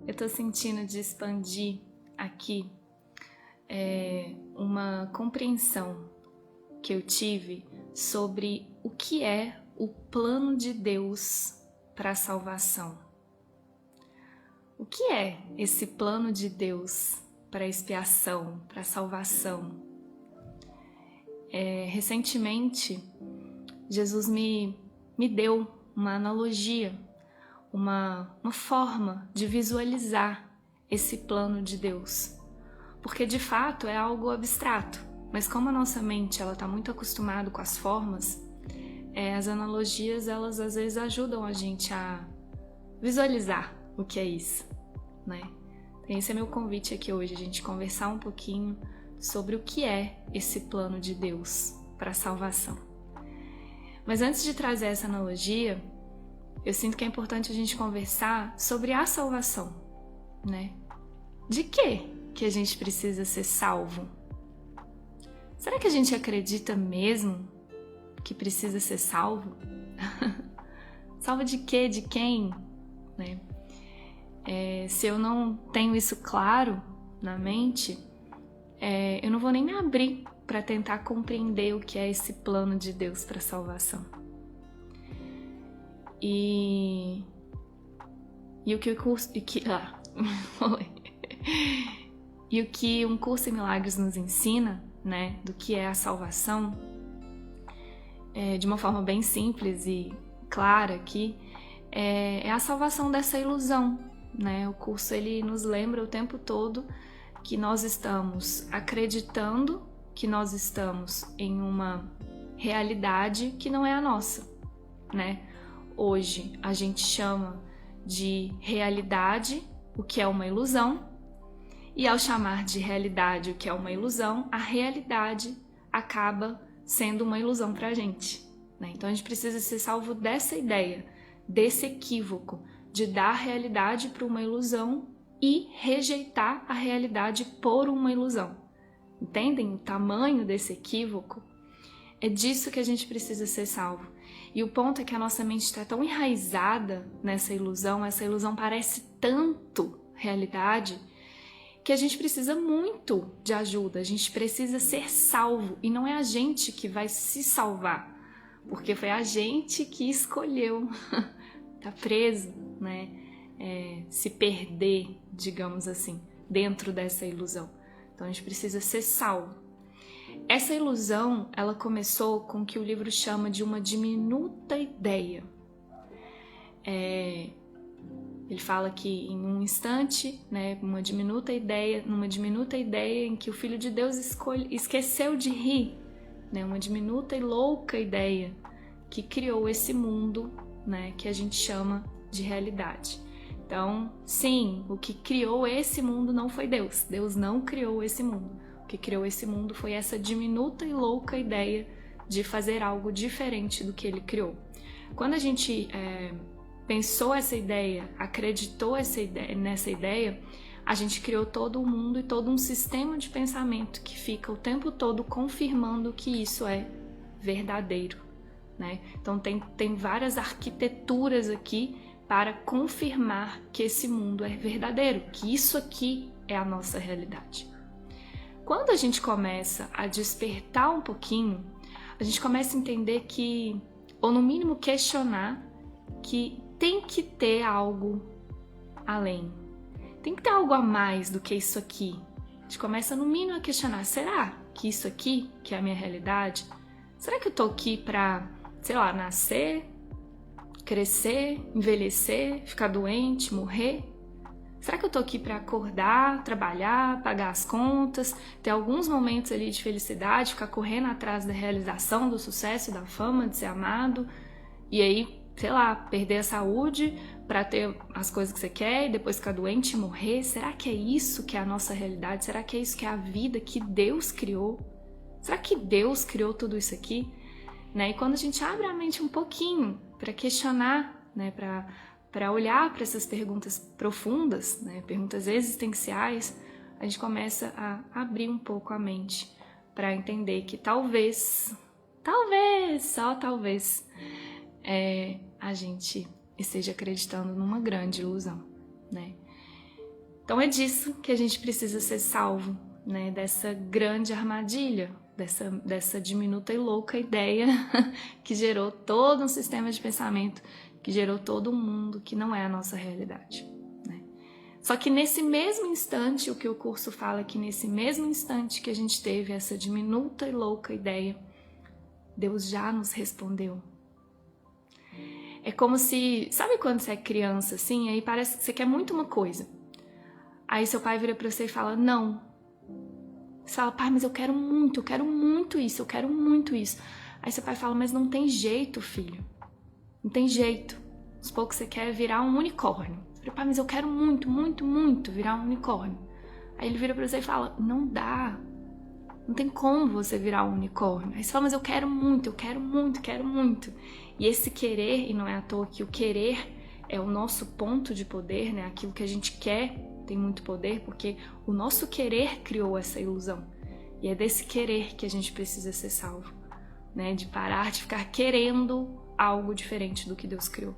eu tô sentindo de expandir aqui uma compreensão que eu tive sobre o que é o plano de Deus para a salvação. O que é esse plano de Deus para a expiação, para a salvação? Recentemente, Jesus me deu uma analogia, uma forma de visualizar esse plano de Deus. Porque de fato é algo abstrato, mas como a nossa mente está muito acostumada com as formas, as analogias elas às vezes ajudam a gente a visualizar o que é isso, né? Então esse é meu convite aqui hoje, a gente conversar um pouquinho sobre o que é esse plano de Deus para a salvação. Mas antes de trazer essa analogia, eu sinto que é importante a gente conversar sobre a salvação, né? De que a gente precisa ser salvo? Será que a gente acredita mesmo que precisa ser salvo? Salvo de quê? De quem? Né? Se eu não tenho isso claro na mente, eu não vou nem me abrir para tentar compreender o que é esse plano de Deus para a salvação. E o que o curso... E o que um curso em milagres nos ensina, né, do que é a salvação, de uma forma bem simples e clara aqui, é a salvação dessa ilusão, né? O curso ele nos lembra o tempo todo que nós estamos acreditando que nós estamos em uma realidade que não é a nossa, né? Hoje a gente chama de realidade o que é uma ilusão, e ao chamar de realidade o que é uma ilusão, a realidade acaba sendo uma ilusão pra gente, né? Então a gente precisa ser salvo dessa ideia, desse equívoco, de dar realidade para uma ilusão e rejeitar a realidade por uma ilusão. Entendem o tamanho desse equívoco? É disso que a gente precisa ser salvo. E o ponto é que a nossa mente está tão enraizada nessa ilusão, essa ilusão parece tanto realidade, que a gente precisa muito de ajuda, a gente precisa ser salvo. E não é a gente que vai se salvar, porque foi a gente que escolheu tá preso, né? Se perder, digamos assim, dentro dessa ilusão. Então a gente precisa ser salvo. Essa ilusão, ela começou com o que o livro chama de uma diminuta ideia. Ele fala que em um instante, né, numa diminuta ideia em que o Filho de Deus esqueceu de rir, né, uma diminuta e louca ideia que criou esse mundo, né, que a gente chama de realidade. Então, sim, o que criou esse mundo não foi Deus. Deus não criou esse mundo. O que criou esse mundo foi essa diminuta e louca ideia de fazer algo diferente do que ele criou. Quando a gente pensou essa ideia, acreditou nessa ideia, a gente criou todo o mundo e todo um sistema de pensamento que fica o tempo todo confirmando que isso é verdadeiro, né? Então tem várias arquiteturas aqui para confirmar que esse mundo é verdadeiro, que isso aqui é a nossa realidade. Quando a gente começa a despertar um pouquinho, a gente começa a entender que, ou no mínimo questionar, que tem que ter algo além. Tem que ter algo a mais do que isso aqui. A gente começa no mínimo a questionar, será que isso aqui, que é a minha realidade, será que eu tô aqui pra, sei lá, nascer, crescer, envelhecer, ficar doente, morrer? Será que eu tô aqui para acordar, trabalhar, pagar as contas, ter alguns momentos ali de felicidade, ficar correndo atrás da realização, do sucesso, da fama, de ser amado, e aí, sei lá, perder a saúde para ter as coisas que você quer e depois ficar doente e morrer? Será que é isso que é a nossa realidade? Será que é isso que é a vida que Deus criou? Será que Deus criou tudo isso aqui? Né? E quando a gente abre a mente um pouquinho para questionar, né, para olhar para essas perguntas profundas, né, perguntas existenciais, a gente começa a abrir um pouco a mente para entender que talvez, só talvez, a gente esteja acreditando numa grande ilusão, né? Então é disso que a gente precisa ser salvo, né? Dessa grande armadilha, dessa diminuta e louca ideia que gerou todo um sistema de pensamento, que gerou todo um mundo que não é a nossa realidade, né? Só que nesse mesmo instante, o que o curso fala é que nesse mesmo instante que a gente teve essa diminuta e louca ideia, Deus já nos respondeu. É como se, sabe quando você é criança assim, aí parece que você quer muito uma coisa. Aí seu pai vira pra você e fala, não. Você fala, pai, mas eu quero muito isso, eu quero muito isso. Aí seu pai fala, mas não tem jeito, filho. Não tem jeito. Aos poucos você quer virar um unicórnio. Você fala, pai, mas eu quero muito virar um unicórnio. Aí ele vira pra você e fala, não dá. Não tem como você virar um unicórnio. Aí você fala, mas eu quero muito. E esse querer, e não é à toa que o querer é o nosso ponto de poder, né? Aquilo que a gente quer tem muito poder, porque o nosso querer criou essa ilusão. E é desse querer que a gente precisa ser salvo, né? De parar de ficar querendo algo diferente do que Deus criou.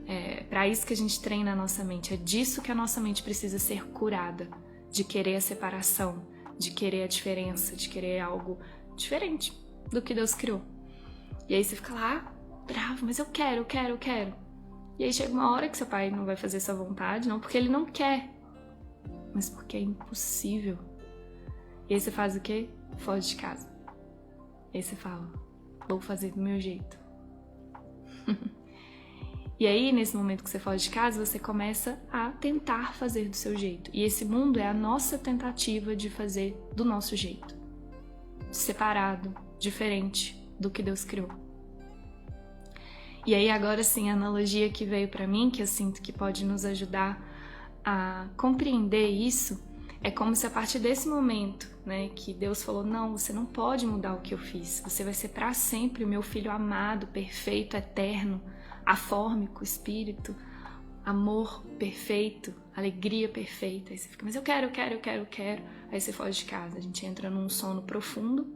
É para isso que a gente treina a nossa mente. É disso que a nossa mente precisa ser curada. De querer a separação, de querer a diferença, de querer algo diferente do que Deus criou. E aí você fica lá, bravo, mas eu quero. E aí chega uma hora que seu pai não vai fazer essa vontade, não porque ele não quer, mas porque é impossível. E aí você faz o quê? Foge de casa. E aí você fala, vou fazer do meu jeito. E aí, nesse momento que você foge de casa, você começa a tentar fazer do seu jeito. E esse mundo é a nossa tentativa de fazer do nosso jeito. Separado, diferente do que Deus criou. E aí, agora sim, a analogia que veio pra mim, que eu sinto que pode nos ajudar a compreender isso, é como se a partir desse momento, né, que Deus falou, não, você não pode mudar o que eu fiz. Você vai ser pra sempre o meu filho amado, perfeito, eterno, afórmico, espírito, amor perfeito, alegria perfeita. Aí você fica, mas eu quero. Aí você foge de casa, a gente entra num sono profundo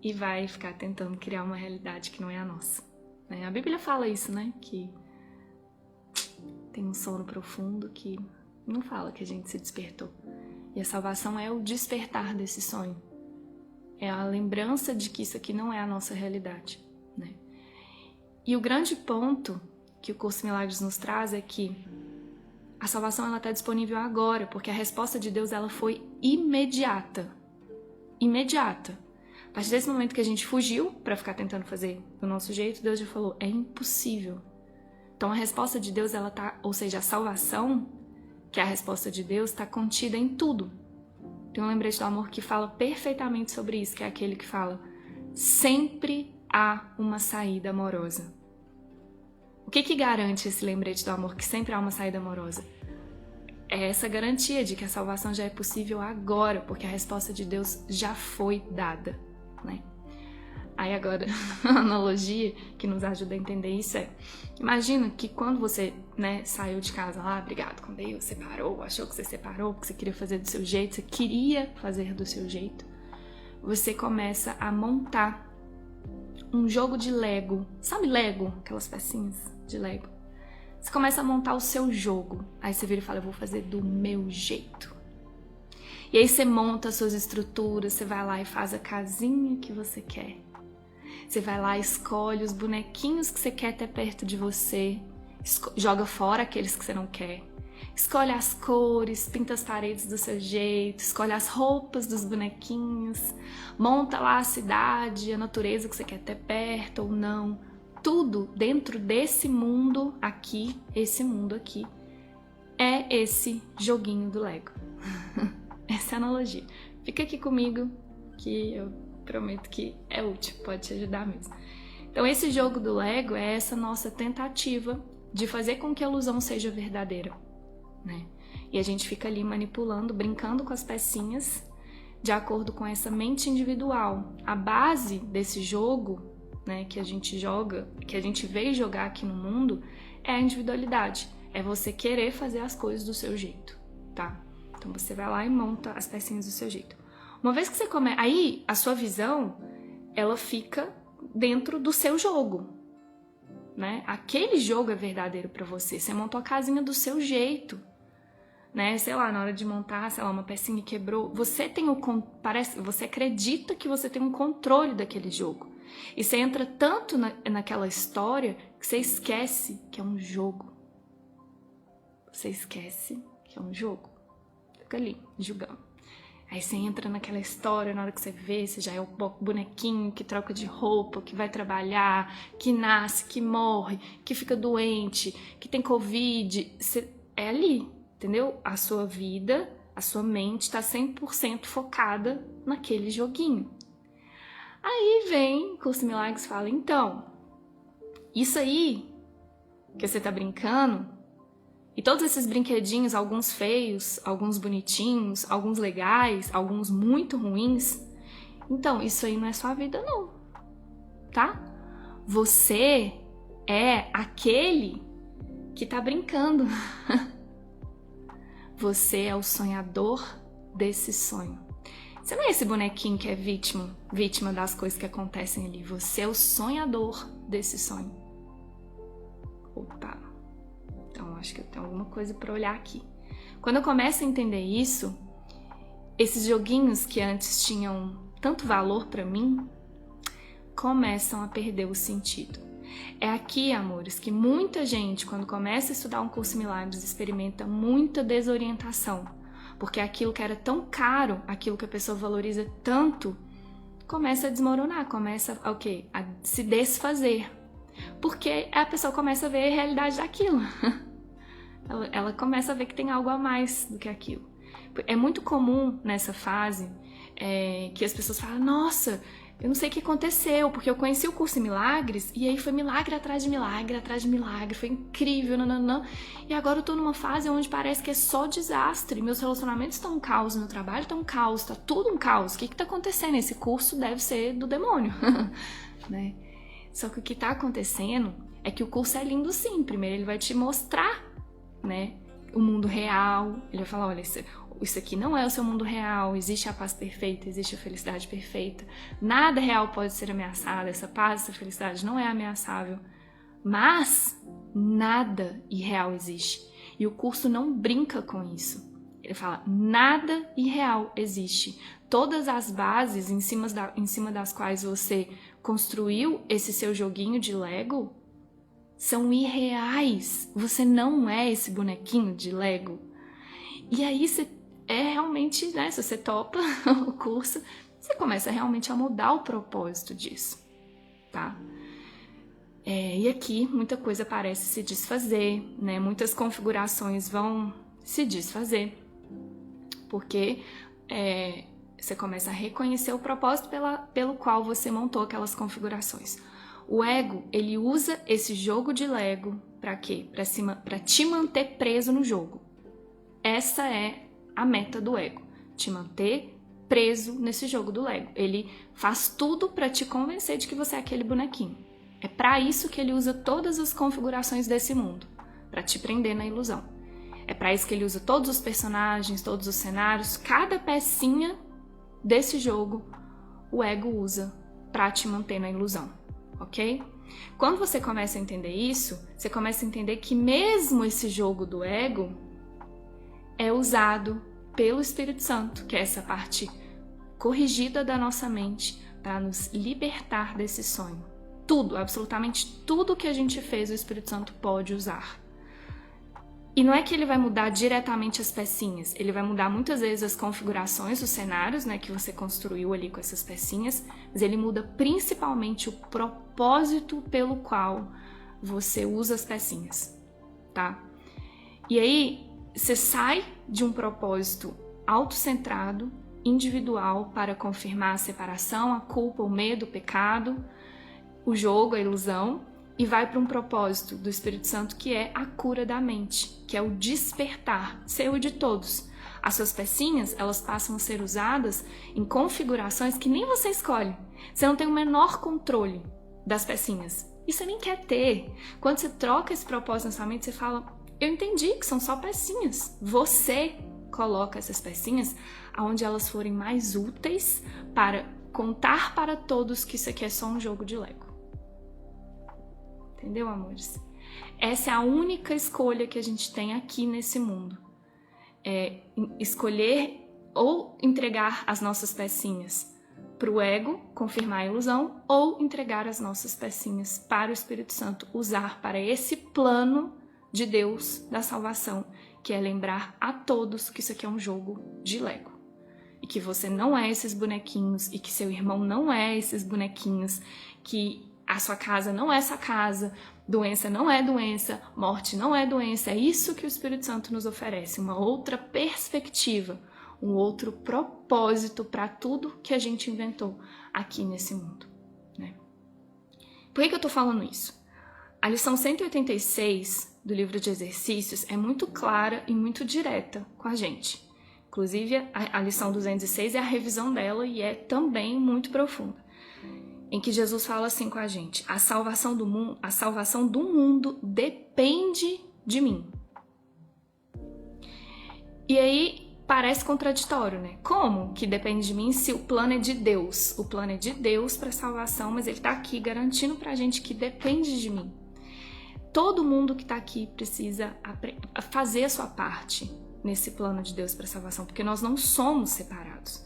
e vai ficar tentando criar uma realidade que não é a nossa. A Bíblia fala isso, né? Que tem um sono profundo que não fala que a gente se despertou. E a salvação é o despertar desse sonho. É a lembrança de que isso aqui não é a nossa realidade, né? E o grande ponto que o Curso Milagres nos traz é que a salvação ela está disponível agora, porque a resposta de Deus ela foi imediata. Imediata. A partir desse momento que a gente fugiu para ficar tentando fazer do nosso jeito, Deus já falou, é impossível. Então a resposta de Deus, ela tá, ou seja, a salvação, que é a resposta de Deus, está contida em tudo. Tem um lembrete do amor que fala perfeitamente sobre isso, que é aquele que fala, sempre há uma saída amorosa. O que garante esse lembrete do amor, que sempre há uma saída amorosa? É essa garantia de que a salvação já é possível agora, porque a resposta de Deus já foi dada, né? Aí agora, a analogia que nos ajuda a entender isso é, imagina que quando você, né, saiu de casa lá, brigado com Deus, separou, achou que você separou, porque você queria fazer do seu jeito, você queria fazer do seu jeito, você começa a montar um jogo de Lego. Sabe Lego? Aquelas pecinhas de Lego. Você começa a montar o seu jogo. Aí você vira e fala, eu vou fazer do meu jeito. E aí você monta as suas estruturas, você vai lá e faz a casinha que você quer. Você vai lá e escolhe os bonequinhos que você quer ter perto de você. Joga fora aqueles que você não quer. Escolhe as cores, pinta as paredes do seu jeito, escolhe as roupas dos bonequinhos, monta lá a cidade, a natureza que você quer ter perto ou não. Tudo dentro desse mundo aqui, esse mundo aqui, é esse joguinho do Lego. Essa é a analogia. Fica aqui comigo que eu prometo que é útil, pode te ajudar mesmo. Então esse jogo do Lego é essa nossa tentativa de fazer com que a ilusão seja verdadeira, né? E a gente fica ali manipulando, brincando com as pecinhas de acordo com essa mente individual. A base desse jogo, né, que a gente joga, que a gente veio jogar aqui no mundo, é a individualidade. É você querer fazer as coisas do seu jeito, tá? Então você vai lá e monta as pecinhas do seu jeito. Uma vez que você começa, aí a sua visão, ela fica dentro do seu jogo. né? Aquele jogo é verdadeiro para você. Você montou a casinha do seu jeito, né? Sei lá, na hora de montar, sei lá, uma pecinha quebrou, você você acredita que você tem um controle daquele jogo. E você entra tanto naquela história que você esquece que é um jogo. Você esquece que é um jogo. Fica ali, julgando. Aí você entra naquela história, na hora que você vê, você já é o bonequinho que troca de roupa, que vai trabalhar, que nasce, que morre, que fica doente, que tem Covid. É ali, entendeu? A sua vida, a sua mente está 100% focada naquele joguinho. Aí vem Curso Milagres e fala, então, isso aí que você tá brincando, e todos esses brinquedinhos, alguns feios, alguns bonitinhos, alguns legais, alguns muito ruins, então, isso aí não é sua vida não, tá? Você é aquele que tá brincando. Você é o sonhador desse sonho. Você não é esse bonequinho que é vítima das coisas que acontecem ali. Você é o sonhador desse sonho. Opa! Então, acho que eu tenho alguma coisa para olhar aqui. Quando eu começo a entender isso, esses joguinhos que antes tinham tanto valor para mim, começam a perder o sentido. É aqui, amores, que muita gente, quando começa a estudar um curso Milagres, experimenta muita desorientação. Porque aquilo que era tão caro, aquilo que a pessoa valoriza tanto, começa a desmoronar, começa a, a se desfazer. Porque a pessoa começa a ver a realidade daquilo. Ela começa a ver que tem algo a mais do que aquilo. É muito comum nessa fase que as pessoas falam, nossa, eu não sei o que aconteceu, porque eu conheci o curso Milagres e aí foi milagre atrás de milagre, atrás de milagre, foi incrível, nananã. E agora eu tô numa fase onde parece que é só desastre, meus relacionamentos estão um caos, meu trabalho tá um caos, tá tudo um caos. O que tá acontecendo? Esse curso deve ser do demônio, né? Só que o que tá acontecendo é que o curso é lindo sim. Primeiro ele vai te mostrar, né, o mundo real. Ele vai falar, olha, isso aqui não é o seu mundo real, existe a paz perfeita, existe a felicidade perfeita, nada real pode ser ameaçado, essa paz, essa felicidade não é ameaçável, mas nada irreal existe. E o curso não brinca com isso. Ele fala, nada irreal existe. Todas as bases em cima das quais você construiu esse seu joguinho de Lego são irreais. Você não é esse bonequinho de Lego. E aí você realmente, né, se você topa o curso, você começa realmente a mudar o propósito disso, tá? E aqui muita coisa parece se desfazer, né? Muitas configurações vão se desfazer, porque você começa a reconhecer o propósito pelo qual você montou aquelas configurações. O ego, ele usa esse jogo de Lego para quê? Para te manter preso no jogo. Essa é a meta do ego, te manter preso nesse jogo do Lego. Ele faz tudo para te convencer de que você é aquele bonequinho. É para isso que ele usa todas as configurações desse mundo, para te prender na ilusão. É para isso que ele usa todos os personagens, todos os cenários, cada pecinha desse jogo, o ego usa para te manter na ilusão, ok? Quando você começa a entender isso, você começa a entender que mesmo esse jogo do ego é usado pelo Espírito Santo, que é essa parte corrigida da nossa mente, para nos libertar desse sonho. Tudo, absolutamente tudo que a gente fez, o Espírito Santo pode usar. E não é que ele vai mudar diretamente as pecinhas, ele vai mudar muitas vezes as configurações, os cenários, né, que você construiu ali com essas pecinhas, mas ele muda principalmente o propósito pelo qual você usa as pecinhas, tá? E aí, você sai de um propósito autocentrado, individual, para confirmar a separação, a culpa, o medo, o pecado, o jogo, a ilusão, e vai para um propósito do Espírito Santo que é a cura da mente, que é o despertar, seu e de todos. As suas pecinhas, elas passam a ser usadas em configurações que nem você escolhe. Você não tem o menor controle das pecinhas. E você nem quer ter. Quando você troca esse propósito na sua mente, você fala, eu entendi que são só pecinhas. Você coloca essas pecinhas onde elas forem mais úteis para contar para todos que isso aqui é só um jogo de Lego. Entendeu, amores? Essa é a única escolha que a gente tem aqui nesse mundo. É escolher ou entregar as nossas pecinhas para o ego, confirmar a ilusão, ou entregar as nossas pecinhas para o Espírito Santo, usar para esse plano de Deus da salvação, que é lembrar a todos que isso aqui é um jogo de Lego. E que você não é esses bonequinhos, e que seu irmão não é esses bonequinhos, que a sua casa não é essa casa, doença não é doença, morte não é doença. É isso que o Espírito Santo nos oferece, uma outra perspectiva, um outro propósito para tudo que a gente inventou aqui nesse mundo, né? Por que eu tô falando isso? A lição 186 do livro de exercícios é muito clara e muito direta com a gente. Inclusive, a lição 206 é a revisão dela e é também muito profunda, em que Jesus fala assim com a gente: a salvação do mundo depende de mim. E aí parece contraditório, né? Como que depende de mim se o plano é de Deus? O plano é de Deus para salvação, mas ele tá aqui garantindo pra gente que depende de mim. Todo mundo que tá aqui precisa fazer a sua parte nesse plano de Deus para salvação, porque nós não somos separados.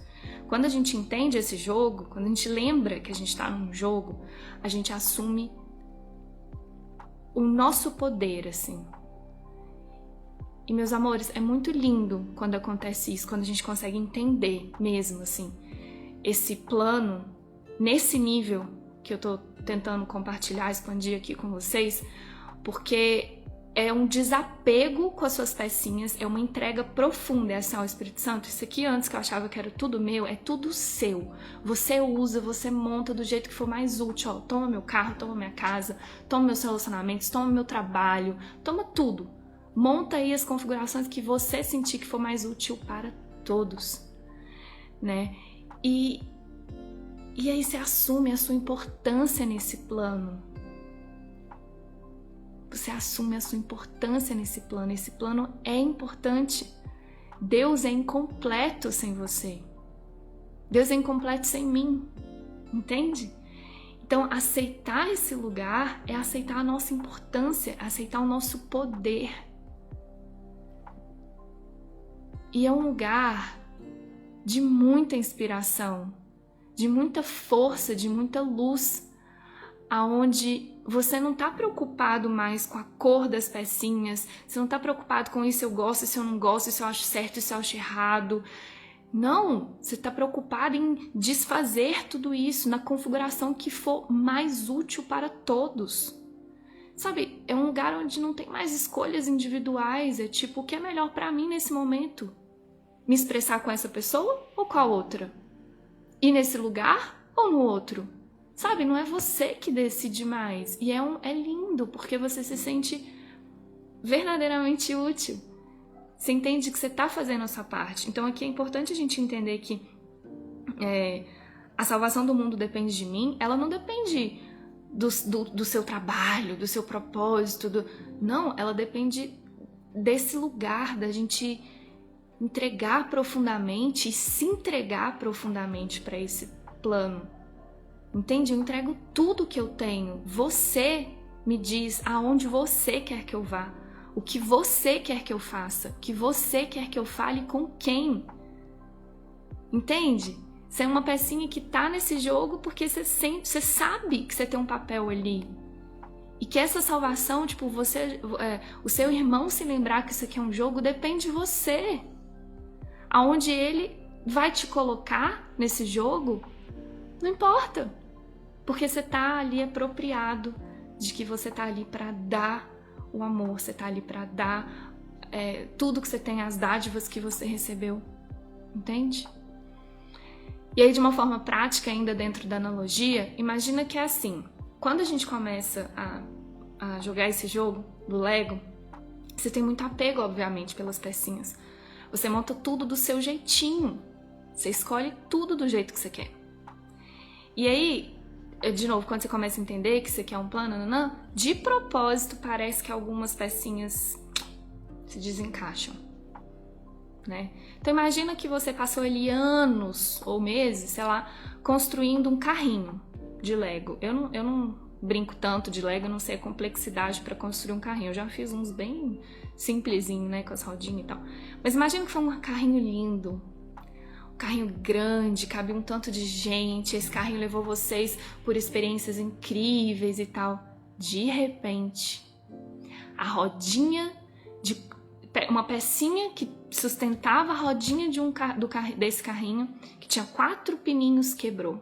Quando a gente entende esse jogo, quando a gente lembra que a gente está num jogo, a gente assume o nosso poder, assim. E, meus amores, é muito lindo quando acontece isso, quando a gente consegue entender mesmo, assim, esse plano, nesse nível que eu tô tentando compartilhar, expandir aqui com vocês, porque é um desapego com as suas pecinhas, é uma entrega profunda, é assim, ao Espírito Santo. Isso aqui antes que eu achava que era tudo meu, é tudo seu. Você usa, você monta do jeito que for mais útil. Ó, toma meu carro, toma minha casa, toma meus relacionamentos, toma meu trabalho, toma tudo. Monta aí as configurações que você sentir que for mais útil para todos, né? E aí você assume a sua importância nesse plano. Você assume a sua importância nesse plano. Esse plano é importante. Deus é incompleto sem você. Deus é incompleto sem mim. Entende? Então, aceitar esse lugar é aceitar a nossa importância, aceitar o nosso poder. E é um lugar de muita inspiração, de muita força, de muita luz, aonde você não está preocupado mais com a cor das pecinhas, você não está preocupado com isso eu gosto, isso eu não gosto, isso eu acho certo, isso eu acho errado. Não, você está preocupado em desfazer tudo isso na configuração que for mais útil para todos. Sabe, é um lugar onde não tem mais escolhas individuais, é tipo, o que é melhor para mim nesse momento? Me expressar com essa pessoa ou com a outra? Ir nesse lugar ou no outro? Sabe, não é você que decide mais. E é lindo, porque você se sente verdadeiramente útil. Você entende que você está fazendo a sua parte. Então aqui é importante a gente entender que a salvação do mundo depende de mim. Ela não depende do seu trabalho, do seu propósito. Não, ela depende desse lugar, da gente entregar profundamente e se entregar profundamente para esse plano. Entende? Eu entrego tudo que eu tenho. Você me diz aonde você quer que eu vá, o que você quer que eu faça, o que você quer que eu fale com quem. Entende? Você é uma pecinha que tá nesse jogo porque você sabe que você tem um papel ali. E que essa salvação, tipo, o seu irmão se lembrar que isso aqui é um jogo, depende de você. Aonde ele vai te colocar nesse jogo, não importa. Porque você tá ali apropriado de que você tá ali para dar o amor, você tá ali para dar tudo que você tem, as dádivas que você recebeu. Entende? E aí, de uma forma prática, ainda dentro da analogia, imagina que é assim. Quando a gente começa a jogar esse jogo do Lego, você tem muito apego, obviamente, pelas pecinhas. Você monta tudo do seu jeitinho. Você escolhe tudo do jeito que você quer. E aí, de novo, quando você começa a entender que você quer um plano, de propósito, parece que algumas pecinhas se desencaixam, né? Então imagina que você passou ali anos ou meses, sei lá, construindo um carrinho de Lego. Eu brinco tanto de Lego, eu não sei a complexidade para construir um carrinho. Eu já fiz uns bem simplesinho, né, com as rodinhas e tal. Mas imagina que foi um carrinho lindo, um carrinho grande, cabia um tanto de gente, esse carrinho levou vocês por experiências incríveis e tal. De repente, a rodinha uma pecinha que sustentava a rodinha desse carrinho, que tinha 4 pininhos, quebrou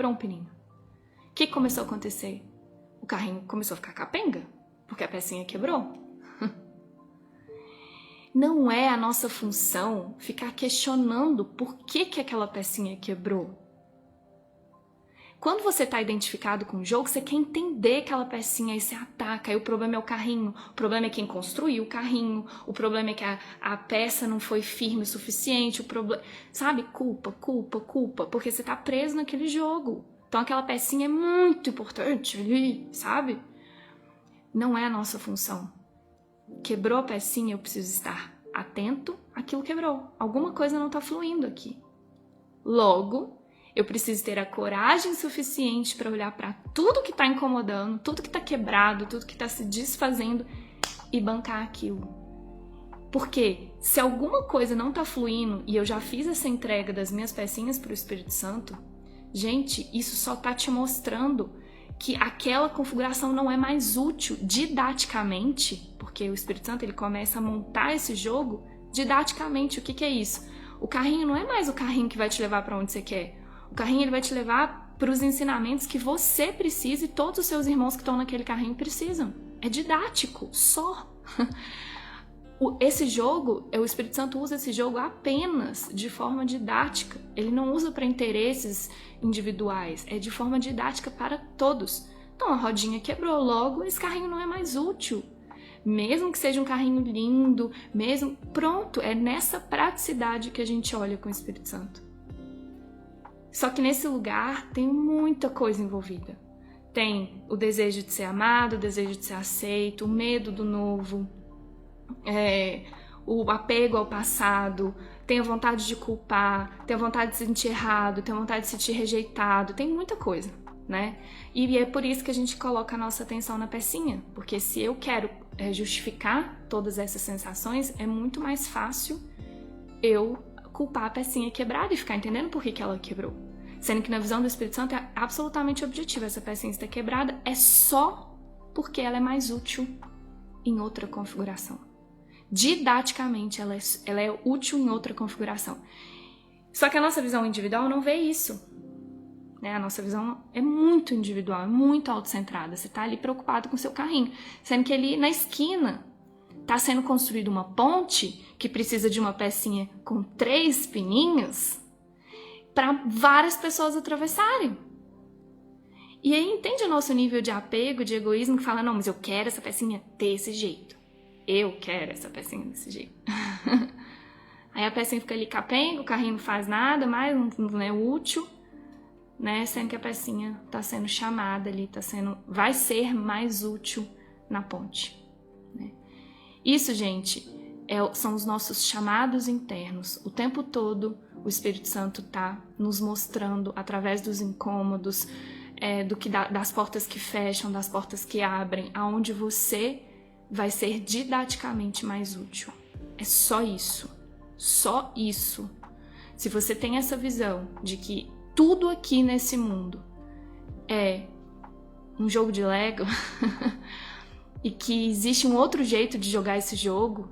um pininho. O que começou a acontecer? O carrinho começou a ficar capenga, porque a pecinha quebrou. Não é a nossa função ficar questionando por que aquela pecinha quebrou. Quando você está identificado com o jogo, você quer entender aquela pecinha, aí você ataca, aí o problema é o carrinho, o problema é quem construiu o carrinho, o problema é que a peça não foi firme o suficiente, o problema, sabe? Culpa, porque você está preso naquele jogo. Então aquela pecinha é muito importante ali, sabe? Não é a nossa função. Quebrou a pecinha, eu preciso estar atento àquilo que quebrou. Alguma coisa não está fluindo aqui. Logo, eu preciso ter a coragem suficiente para olhar para tudo que está incomodando, tudo que está quebrado, tudo que está se desfazendo e bancar aquilo. Porque se alguma coisa não está fluindo e eu já fiz essa entrega das minhas pecinhas para o Espírito Santo, gente, isso só está te mostrando que aquela configuração não é mais útil didaticamente, porque o Espírito Santo ele começa a montar esse jogo didaticamente. O que é isso? O carrinho não é mais o carrinho que vai te levar para onde você quer. O carrinho ele vai te levar para os ensinamentos que você precisa e todos os seus irmãos que estão naquele carrinho precisam. É didático, só. Esse jogo, o Espírito Santo usa esse jogo apenas de forma didática. Ele não usa para interesses individuais, é de forma didática para todos. Então a rodinha quebrou, logo esse carrinho não é mais útil. Mesmo que seja um carrinho lindo, pronto, é nessa praticidade que a gente olha com o Espírito Santo. Só que nesse lugar tem muita coisa envolvida. Tem o desejo de ser amado, o desejo de ser aceito, o medo do novo, o apego ao passado, tem a vontade de culpar, tem a vontade de se sentir errado, tem a vontade de se sentir rejeitado, tem muita coisa, né? E é por isso que a gente coloca a nossa atenção na pecinha, porque se eu quero justificar todas essas sensações, é muito mais fácil eu culpar a pecinha quebrada e ficar entendendo por que ela quebrou. Sendo que na visão do Espírito Santo é absolutamente objetivo. Essa pecinha está quebrada é só porque ela é mais útil em outra configuração. Didaticamente, ela é útil em outra configuração. Só que a nossa visão individual não vê isso. Né? A nossa visão é muito individual, é muito autocentrada. Você está ali preocupado com o seu carrinho. Sendo que ali na esquina está sendo construída uma ponte que precisa de uma pecinha com 3 pininhos para várias pessoas atravessarem. E aí entende o nosso nível de apego, de egoísmo, que fala, não, mas eu quero essa pecinha desse jeito. Eu quero essa pecinha desse jeito. Aí a pecinha fica ali capenga, o carrinho não faz nada mais, não é útil, né? Sendo que a pecinha está sendo chamada ali, vai ser mais útil na ponte. Né? Isso, gente, são os nossos chamados internos. O tempo todo o Espírito Santo está nos mostrando, através dos incômodos, das portas que fecham, das portas que abrem, aonde você vai ser didaticamente mais útil. É só isso. Só isso. Se você tem essa visão de que tudo aqui nesse mundo é um jogo de Lego e que existe um outro jeito de jogar esse jogo,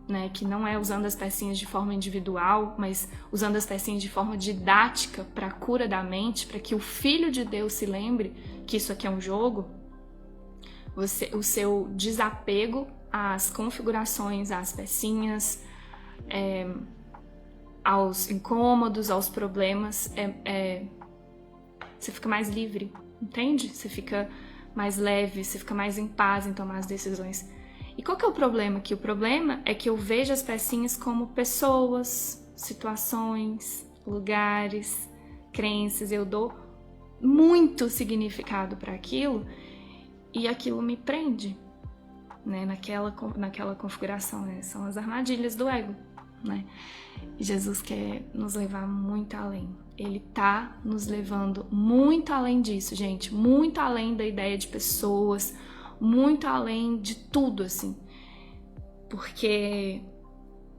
né, que não é usando as pecinhas de forma individual, mas usando as pecinhas de forma didática para a cura da mente, para que o Filho de Deus se lembre que isso aqui é um jogo, o seu desapego às configurações, às pecinhas, aos incômodos, aos problemas, você fica mais livre, entende? Você fica mais leve, você fica mais em paz em tomar as decisões. E qual que é o problema aqui? O problema é que eu vejo as pecinhas como pessoas, situações, lugares, crenças. Eu dou muito significado para aquilo e aquilo me prende, né? Naquela configuração, né? São as armadilhas do ego. né? E Jesus quer nos levar muito além. Ele tá nos levando muito além disso, gente. Muito além da ideia de pessoas, muito além de tudo, assim. Porque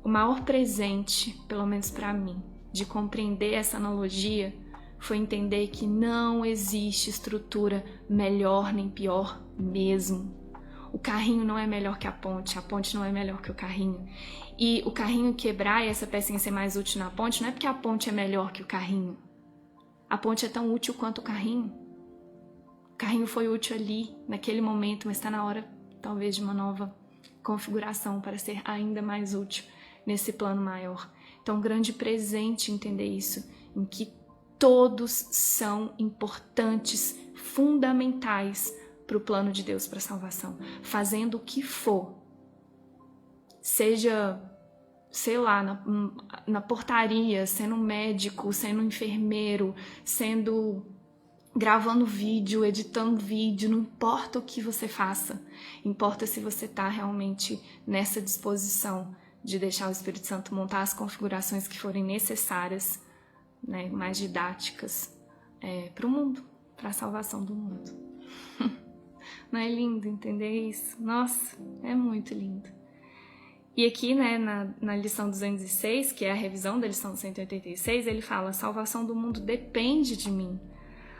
o maior presente, pelo menos pra mim, de compreender essa analogia foi entender que não existe estrutura melhor nem pior mesmo. O carrinho não é melhor que a ponte não é melhor que o carrinho. E o carrinho quebrar e essa pecinha ser mais útil na ponte, não é porque a ponte é melhor que o carrinho. A ponte é tão útil quanto o carrinho. O carrinho foi útil ali, naquele momento, mas está na hora, talvez, de uma nova configuração para ser ainda mais útil nesse plano maior. Então, um grande presente entender isso, em que todos são importantes, fundamentais para o plano de Deus para a salvação, fazendo o que for, seja, sei lá, na portaria, sendo médico, sendo enfermeiro, gravando vídeo, editando vídeo, não importa o que você faça, importa se você está realmente nessa disposição de deixar o Espírito Santo montar as configurações que forem necessárias, né, mais didáticas, para o mundo, para a salvação do mundo. Não é lindo entender isso? Nossa, é muito lindo. E aqui, né, na lição 206, que é a revisão da lição 186, ele fala: a salvação do mundo depende de mim.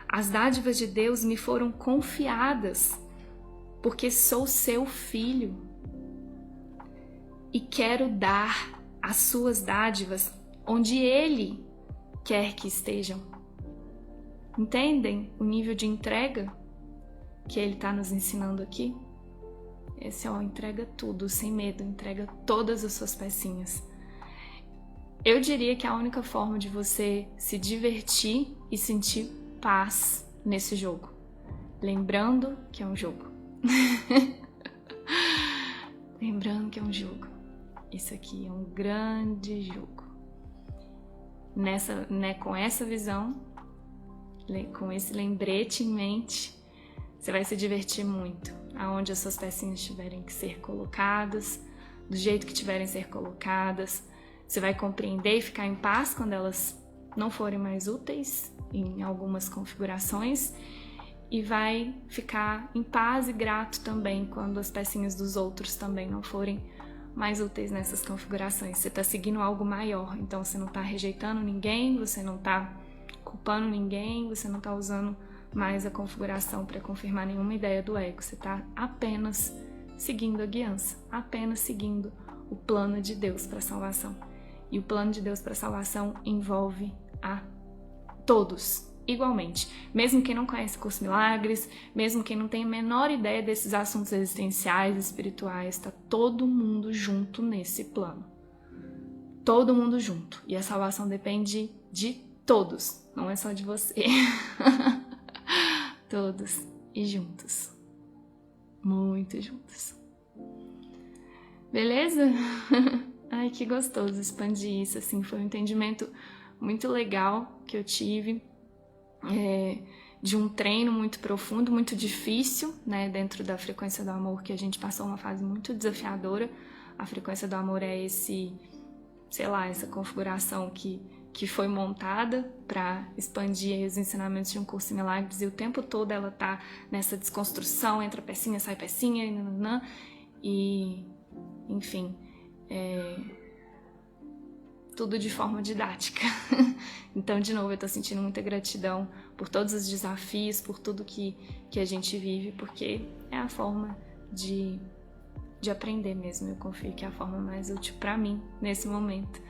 As dádivas de Deus me foram confiadas, porque sou seu filho. E quero dar as suas dádivas onde Ele quer que estejam. Entendem o nível de entrega que Ele está nos ensinando aqui? Esse entrega tudo, sem medo, entrega todas as suas pecinhas. Eu diria que a única forma de você se divertir e sentir paz nesse jogo, lembrando que é um jogo. Lembrando que é um jogo. Isso aqui é um grande jogo. Com essa visão, com esse lembrete em mente, você vai se divertir muito. Aonde as suas pecinhas tiverem que ser colocadas, do jeito que tiverem que ser colocadas. Você vai compreender e ficar em paz quando elas não forem mais úteis em algumas configurações. E vai ficar em paz e grato também quando as pecinhas dos outros também não forem mais úteis nessas configurações. Você está seguindo algo maior, então você não está rejeitando ninguém, você não está culpando ninguém, você não está usando mais a configuração para confirmar nenhuma ideia do ego. Você está apenas seguindo a guiança, apenas seguindo o plano de Deus para a salvação. E o plano de Deus para a salvação envolve a todos, igualmente. Mesmo quem não conhece o curso Milagres, mesmo quem não tem a menor ideia desses assuntos existenciais, espirituais, está todo mundo junto nesse plano. Todo mundo junto. E a salvação depende de todos, não é só de você. Todos e juntos. Muito juntos. Beleza? Ai, que gostoso expandir isso, assim. Foi um entendimento muito legal que eu tive. De um treino muito profundo, muito difícil, né, dentro da frequência do amor, que a gente passou uma fase muito desafiadora. A frequência do amor é essa configuração que foi montada para expandir os ensinamentos de um curso em milagres, e o tempo todo ela tá nessa desconstrução, entra pecinha, sai pecinha, e enfim, tudo de forma didática. Então, de novo, eu tô sentindo muita gratidão por todos os desafios, por tudo que a gente vive, porque é a forma de aprender mesmo. Eu confio que é a forma mais útil para mim nesse momento.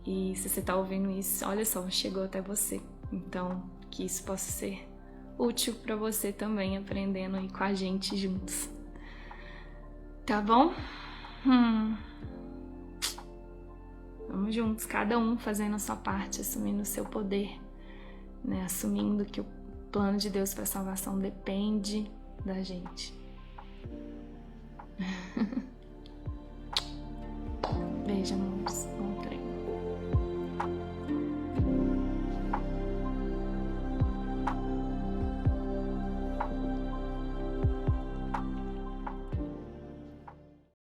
E se você tá ouvindo isso, olha só, chegou até você. Então, que isso possa ser útil para você também, aprendendo aí com a gente juntos. Tá bom? Vamos juntos, cada um fazendo a sua parte, assumindo o seu poder, né? Assumindo que o plano de Deus para a salvação depende da gente. Beijo, amor.